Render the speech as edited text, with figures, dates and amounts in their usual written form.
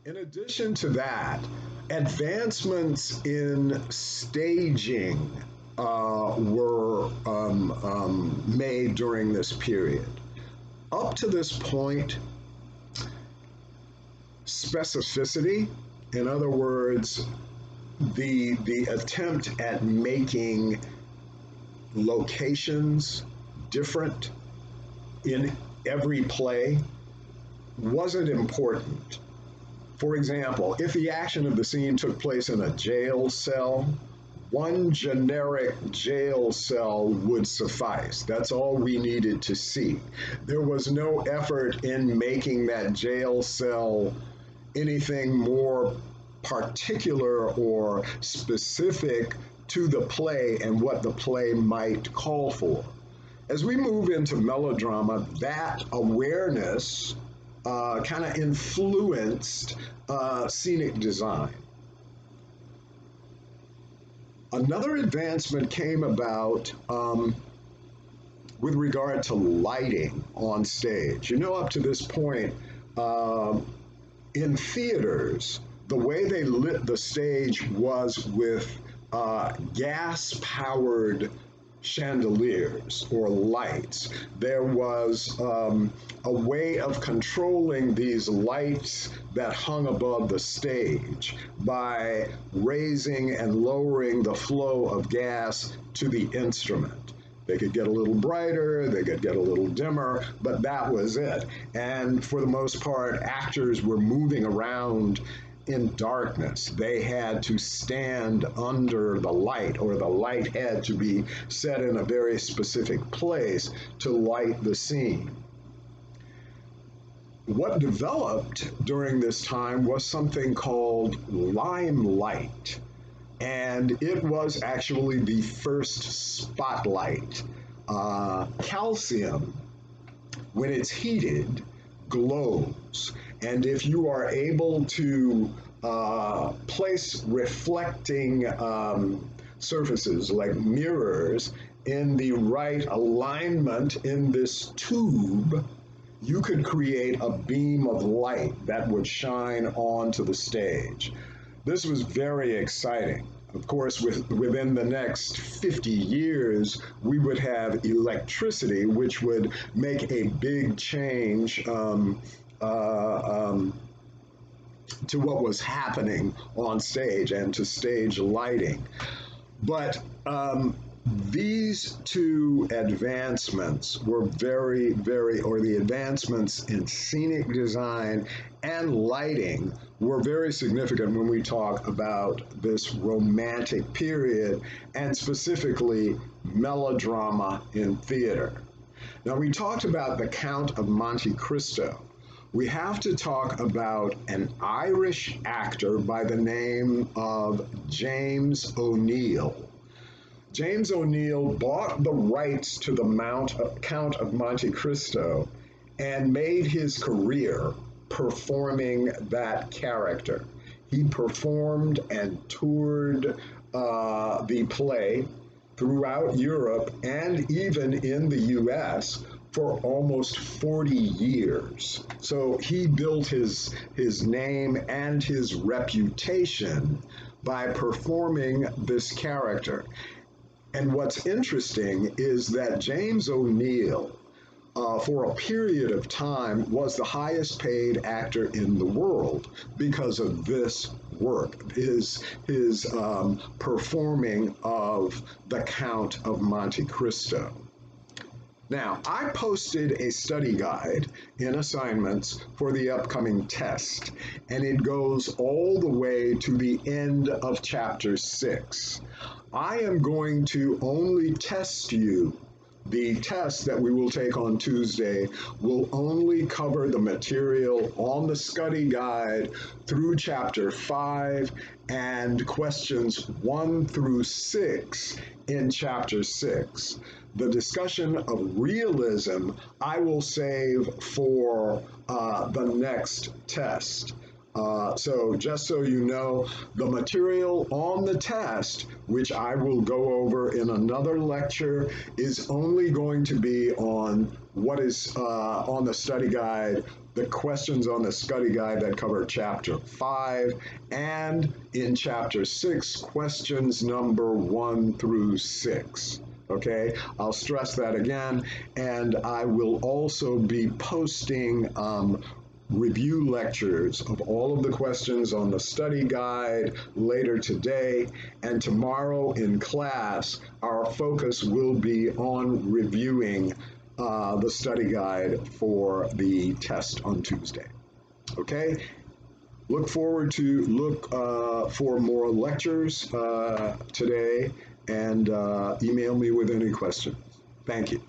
In addition to that, advancements in staging were made during this period. Up to this point, specificity, in other words, the attempt at making locations different in every play wasn't important. For example, if the action of the scene took place in a jail cell, one generic jail cell would suffice. That's all we needed to see. There was no effort in making that jail cell anything more particular or specific to the play and what the play might call for. As we move into melodrama, that awareness kind of influenced scenic design. Another advancement came about with regard to lighting on stage. Up to this point, in theaters, the way they lit the stage was with gas powered chandeliers or lights. There was a way of controlling these lights that hung above the stage by raising and lowering the flow of gas to the instrument. They could get a little brighter, they could get a little dimmer, but that was it. And for the most part, actors were moving around in darkness. They had to stand under the light, or the light had to be set in a very specific place to light the scene. What developed during this time was something called limelight, and it was actually the first spotlight. Calcium, when it's heated, glows. And if you are able to place reflecting surfaces like mirrors in the right alignment in this tube, you could create a beam of light that would shine onto the stage. This was very exciting. Of course, within the next 50 years, we would have electricity, which would make a big change to what was happening on stage and to stage lighting. But these two advancements were the advancements in scenic design and lighting were very significant when we talk about this Romantic period and specifically melodrama in theater. Now, we talked about the Count of Monte Cristo. We have to talk about an Irish actor by the name of James O'Neill. James O'Neill bought the rights to the Count of Monte Cristo and made his career performing that character. He performed and toured the play throughout Europe and even in the US for almost 40 years. So he built his name and his reputation by performing this character. And what's interesting is that James O'Neill, for a period of time, was the highest paid actor in the world because of this work, his performing of the Count of Monte Cristo. Now, I posted a study guide in assignments for the upcoming test, and it goes all the way to the end of chapter 6. I am going to only test you. The test that we will take on Tuesday will only cover the material on the study guide through chapter 5 and questions 1 through 6 in chapter 6. The discussion of realism I will save for the next test. So just so you know, the material on the test, which I will go over in another lecture, is only going to be on what is on the study guide, the questions on the study guide that cover chapter 5, and in chapter 6, questions number 1 through 6. Okay, I'll stress that again, and I will also be posting review lectures of all of the questions on the study guide later today, and tomorrow in class, our focus will be on reviewing the study guide for the test on Tuesday. Okay, look forward to for more lectures today, and email me with any questions. Thank you.